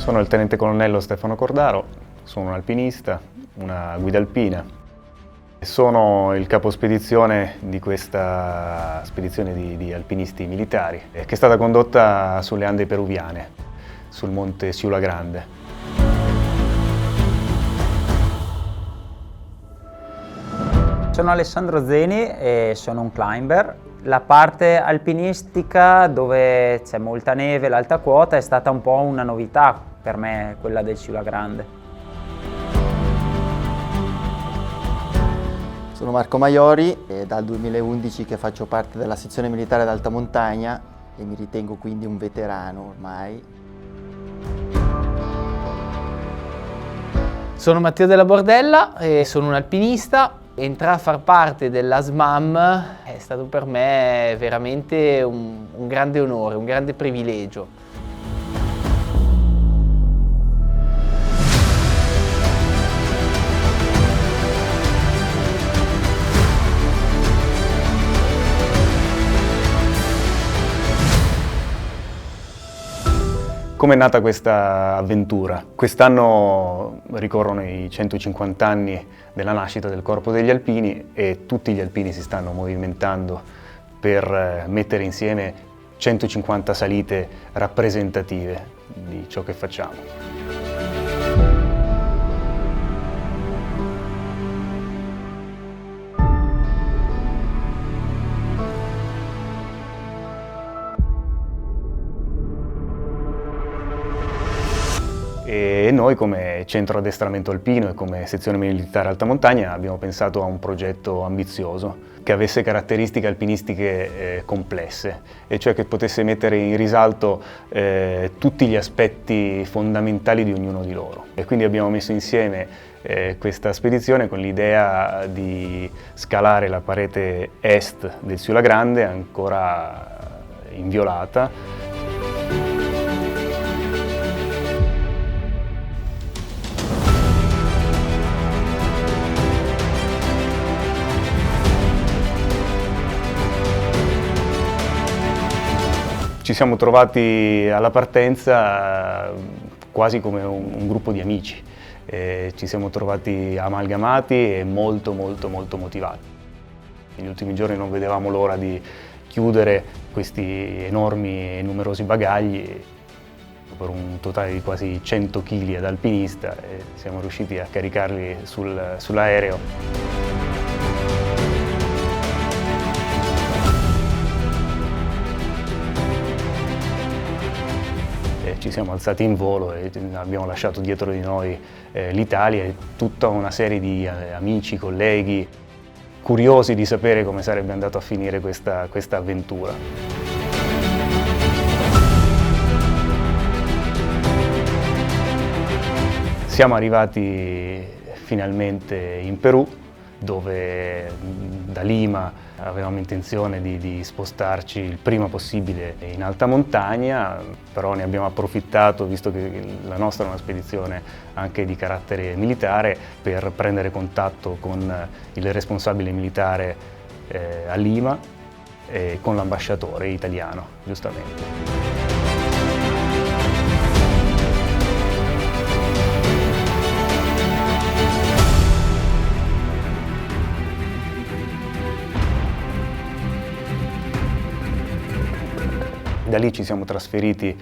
Sono il tenente colonnello Stefano Cordaro, sono un alpinista, una guida alpina. Sono il capo spedizione di questa spedizione di alpinisti militari che è stata condotta sulle Ande peruviane, sul monte Ciula Grande. Sono Alessandro Zeni e sono un climber. La parte alpinistica dove c'è molta neve, l'alta quota, è stata un po' una novità per me, quella del Ciula Grande. Sono Marco Maiori, è dal 2011 che faccio parte della sezione militare d'alta montagna e mi ritengo quindi un veterano ormai. Sono Matteo Della Bordella e sono un alpinista. Entrare a far parte della SMAM è stato per me veramente un grande onore, un grande privilegio. Come è nata questa avventura? Quest'anno ricorrono i 150 anni della nascita del Corpo degli Alpini e tutti gli alpini si stanno movimentando per mettere insieme 150 salite rappresentative di ciò che facciamo. E noi come centro addestramento alpino e come sezione militare alta montagna abbiamo pensato a un progetto ambizioso che avesse caratteristiche alpinistiche complesse, e cioè che potesse mettere in risalto tutti gli aspetti fondamentali di ognuno di loro. E quindi abbiamo messo insieme questa spedizione con l'idea di scalare la parete est del Ciula Grande, ancora inviolata. Ci siamo trovati alla partenza quasi come un gruppo di amici, ci siamo trovati amalgamati e molto motivati. Negli ultimi giorni non vedevamo l'ora di chiudere questi enormi e numerosi bagagli per un totale di quasi 100 kg ad alpinista, e siamo riusciti a caricarli sull'aereo. Ci siamo alzati in volo e abbiamo lasciato dietro di noi l'Italia e tutta una serie di amici, colleghi, curiosi di sapere come sarebbe andato a finire questa avventura. Siamo arrivati finalmente in Perù, dove da Lima avevamo intenzione di spostarci il prima possibile in alta montagna, però ne abbiamo approfittato, visto che la nostra è una spedizione anche di carattere militare, per prendere contatto con il responsabile militare a Lima e con l'ambasciatore italiano, giustamente. Da lì ci siamo trasferiti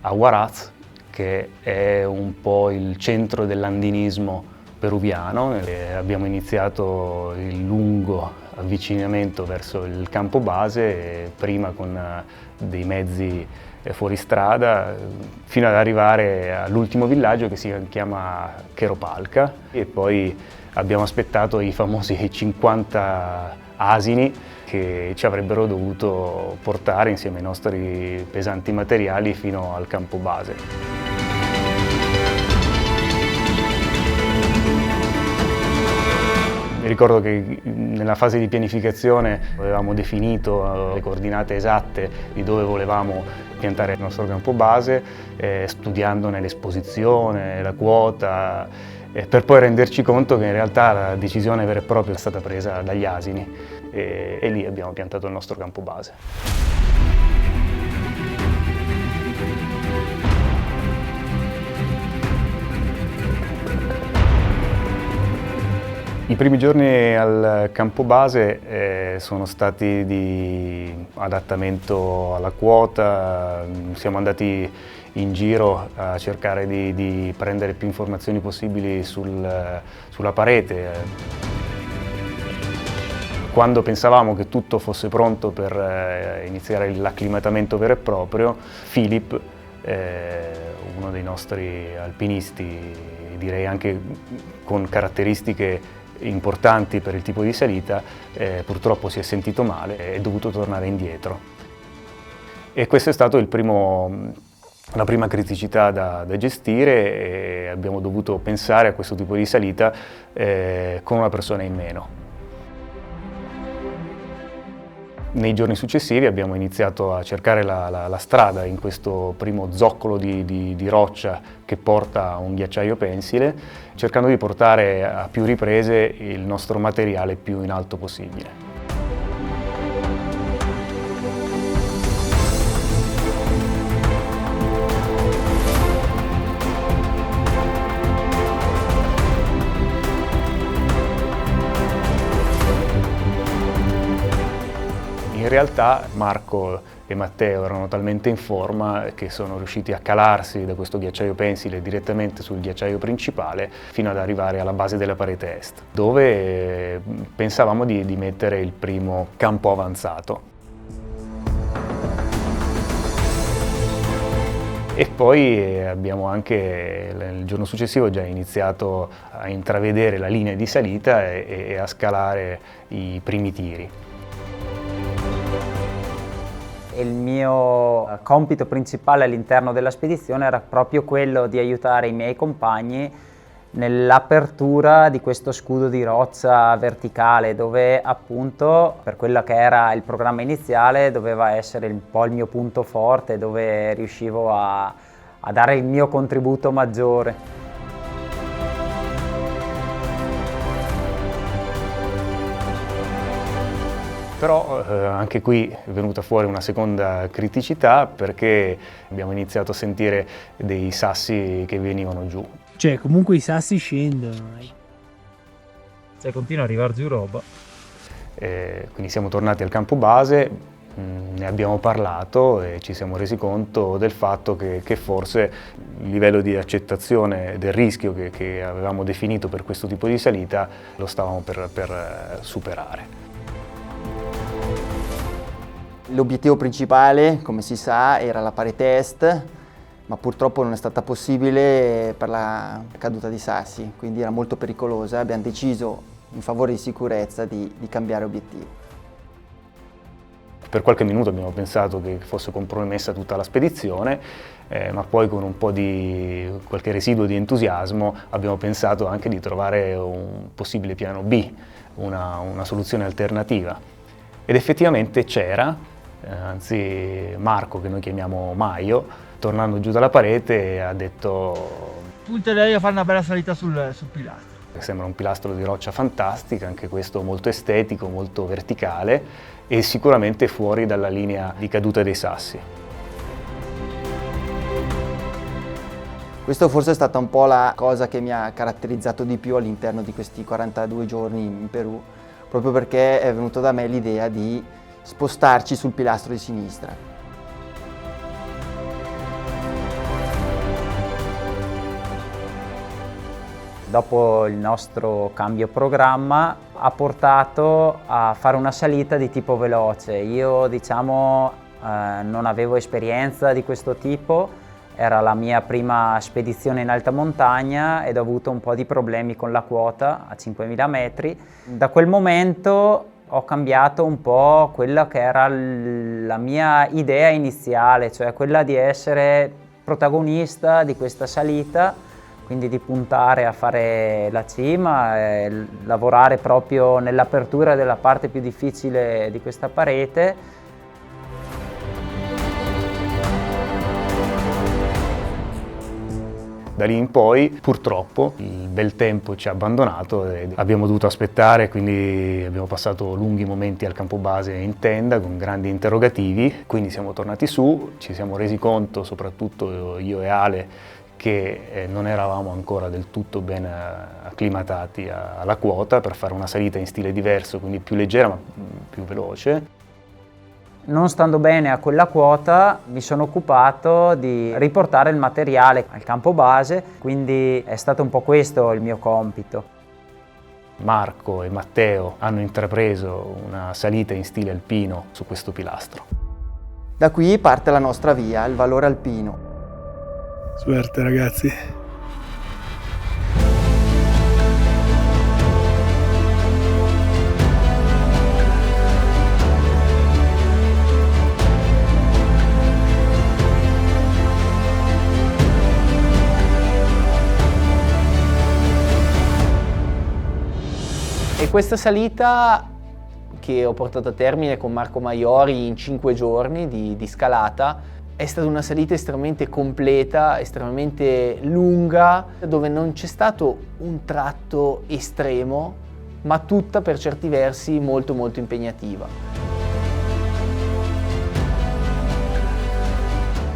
a Huaraz, che è un po' il centro dell'andinismo peruviano, e abbiamo iniziato il lungo avvicinamento verso il campo base, prima con dei mezzi fuoristrada, fino ad arrivare all'ultimo villaggio che si chiama Queropalca, e poi abbiamo aspettato i famosi 50 asini che ci avrebbero dovuto portare insieme ai nostri pesanti materiali fino al campo base. Mi ricordo che nella fase di pianificazione avevamo definito le coordinate esatte di dove volevamo piantare il nostro campo base, studiandone l'esposizione, la quota, per poi renderci conto che in realtà la decisione vera e propria è stata presa dagli asini, e lì abbiamo piantato il nostro campo base. I primi giorni al campo base sono stati di adattamento alla quota, siamo andati in giro a cercare di prendere più informazioni possibili sulla parete. Quando pensavamo che tutto fosse pronto per iniziare l'acclimatamento vero e proprio, Philip, uno dei nostri alpinisti, direi anche con caratteristiche importanti per il tipo di salita, purtroppo si è sentito male e è dovuto tornare indietro. E questo è stato la prima criticità da gestire e abbiamo dovuto pensare a questo tipo di salita con una persona in meno. Nei giorni successivi abbiamo iniziato a cercare la strada in questo primo zoccolo di roccia che porta a un ghiacciaio pensile, cercando di portare a più riprese il nostro materiale più in alto possibile. In realtà Marco e Matteo erano talmente in forma che sono riusciti a calarsi da questo ghiacciaio pensile direttamente sul ghiacciaio principale fino ad arrivare alla base della parete est, dove pensavamo di mettere il primo campo avanzato. E poi abbiamo anche il giorno successivo già iniziato a intravedere la linea di salita e a scalare i primi tiri. Il mio compito principale all'interno della spedizione era proprio quello di aiutare i miei compagni nell'apertura di questo scudo di roccia verticale, dove appunto per quello che era il programma iniziale doveva essere un po' il mio punto forte, dove riuscivo a dare il mio contributo maggiore. Però anche qui è venuta fuori una seconda criticità perché abbiamo iniziato a sentire dei sassi che venivano giù. Cioè, comunque i sassi scendono. Cioè, continua ad arrivare giù roba. Quindi siamo tornati al campo base, ne abbiamo parlato e ci siamo resi conto del fatto che forse il livello di accettazione del rischio che avevamo definito per questo tipo di salita lo stavamo per superare. L'obiettivo principale, come si sa, era la parete est, ma purtroppo non è stata possibile per la caduta di sassi, quindi era molto pericolosa. Abbiamo deciso, in favore di sicurezza, di cambiare obiettivo. Per qualche minuto abbiamo pensato che fosse compromessa tutta la spedizione, ma poi con un po' di qualche residuo di entusiasmo abbiamo pensato anche di trovare un possibile piano B, una soluzione alternativa. Ed effettivamente c'era. Anzi, Marco, che noi chiamiamo Maio, tornando giù dalla parete ha detto: Punterei a fare una bella salita sul pilastro. Sembra un pilastro di roccia fantastica, anche questo molto estetico, molto verticale e sicuramente fuori dalla linea di caduta dei sassi. Questo forse è stata un po' la cosa che mi ha caratterizzato di più all'interno di questi 42 giorni in Perù, proprio perché è venuta da me l'idea di spostarci sul pilastro di sinistra. Dopo il nostro cambio programma ha portato a fare una salita di tipo veloce. Io non avevo esperienza di questo tipo, era la mia prima spedizione in alta montagna ed ho avuto un po' di problemi con la quota a 5.000 metri. Da quel momento ho cambiato un po' quella che era la mia idea iniziale, cioè quella di essere protagonista di questa salita, quindi di puntare a fare la cima e lavorare proprio nell'apertura della parte più difficile di questa parete. Da lì in poi, purtroppo, il bel tempo ci ha abbandonato e abbiamo dovuto aspettare, quindi abbiamo passato lunghi momenti al campo base in tenda con grandi interrogativi, quindi siamo tornati su, ci siamo resi conto, soprattutto io e Ale, che non eravamo ancora del tutto ben acclimatati alla quota per fare una salita in stile diverso, quindi più leggera ma più veloce. Non stando bene a quella quota mi sono occupato di riportare il materiale al campo base, quindi è stato un po' questo il mio compito. Marco e Matteo hanno intrapreso una salita in stile alpino su questo pilastro. Da qui parte la nostra via, il valore alpino. Suerte ragazzi. E questa salita che ho portato a termine con Marco Maiori in 5 giorni di scalata è stata una salita estremamente completa, estremamente lunga, dove non c'è stato un tratto estremo, ma tutta per certi versi molto molto impegnativa.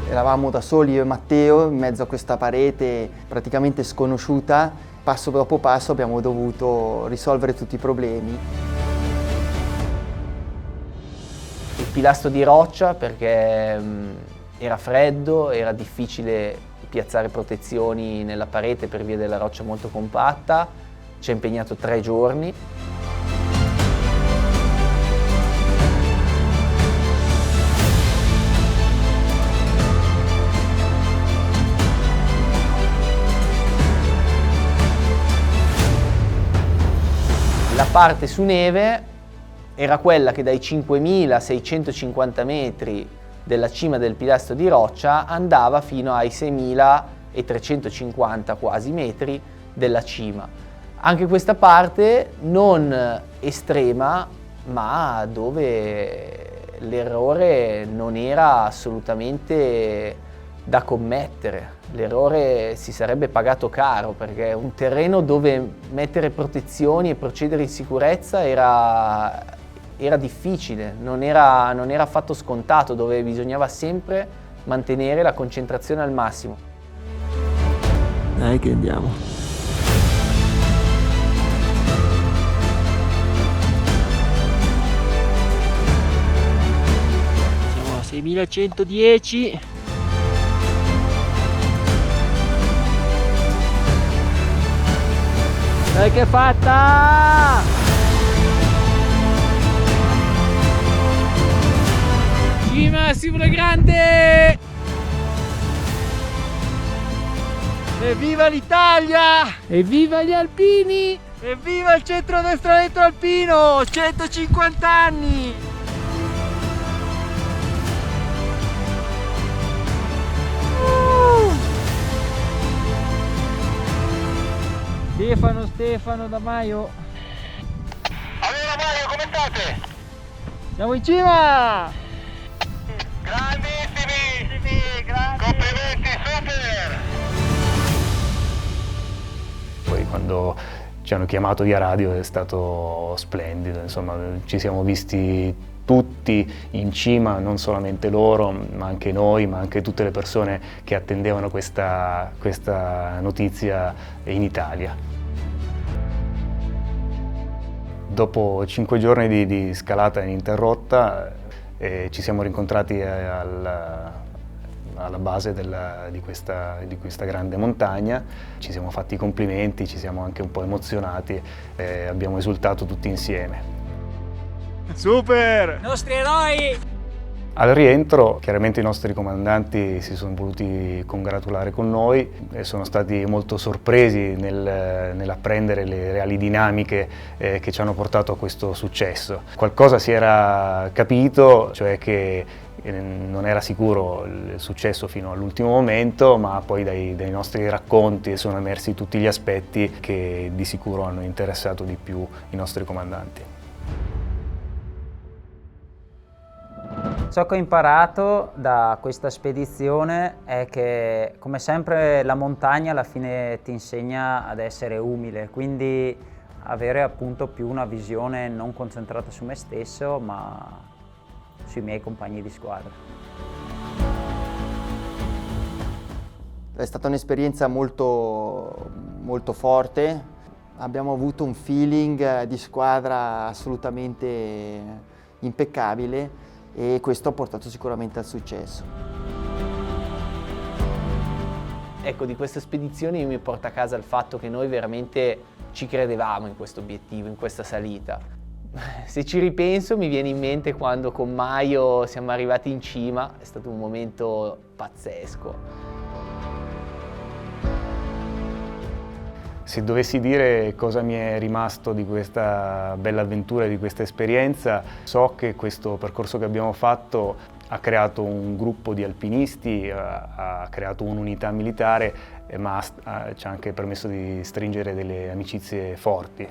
Eravamo da soli io e Matteo in mezzo a questa parete praticamente sconosciuta. Passo dopo passo abbiamo dovuto risolvere tutti i problemi. Il pilastro di roccia perché era freddo, era difficile piazzare protezioni nella parete per via della roccia molto compatta, ci ha impegnato 3 giorni. La parte su neve era quella che dai 5.650 metri della cima del pilastro di roccia andava fino ai 6.350 quasi metri della cima. Anche questa parte non estrema, ma dove l'errore non era assolutamente da commettere. L'errore si sarebbe pagato caro perché un terreno dove mettere protezioni e procedere in sicurezza era difficile, non era affatto scontato, dove bisognava sempre mantenere la concentrazione al massimo. Dai che andiamo. Siamo a 6110. Dai che è fatta! Massimo la grande! Evviva l'Italia! Evviva gli alpini! Evviva il centro addestramento alpino! 150 anni! Stefano da Maio. Allora Mario, come state? Siamo in cima! Grandissimi! Complimenti, super! Poi quando ci hanno chiamato via radio è stato splendido, insomma ci siamo visti tutti in cima, non solamente loro, ma anche noi, ma anche tutte le persone che attendevano questa notizia in Italia. Dopo 5 giorni di scalata ininterrotta ci siamo rincontrati alla base di questa grande montagna, ci siamo fatti i complimenti, ci siamo anche un po' emozionati e abbiamo esultato tutti insieme. Super! Nostri eroi! Al rientro chiaramente i nostri comandanti si sono voluti congratulare con noi e sono stati molto sorpresi nell'apprendere le reali dinamiche che ci hanno portato a questo successo. Qualcosa si era capito, cioè che non era sicuro il successo fino all'ultimo momento, ma poi dai nostri racconti sono emersi tutti gli aspetti che di sicuro hanno interessato di più i nostri comandanti. Ciò che ho imparato da questa spedizione è che, come sempre, la montagna alla fine ti insegna ad essere umile, quindi avere appunto più una visione non concentrata su me stesso, ma sui miei compagni di squadra. È stata un'esperienza molto, molto forte, abbiamo avuto un feeling di squadra assolutamente impeccabile e questo ha portato sicuramente al successo. Ecco, di questa spedizione mi porta a casa il fatto che noi veramente ci credevamo in questo obiettivo, in questa salita. Se ci ripenso mi viene in mente quando con Maio siamo arrivati in cima, è stato un momento pazzesco. Se dovessi dire cosa mi è rimasto di questa bella avventura, di questa esperienza, so che questo percorso che abbiamo fatto ha creato un gruppo di alpinisti, ha creato un'unità militare, ma ci ha anche permesso di stringere delle amicizie forti.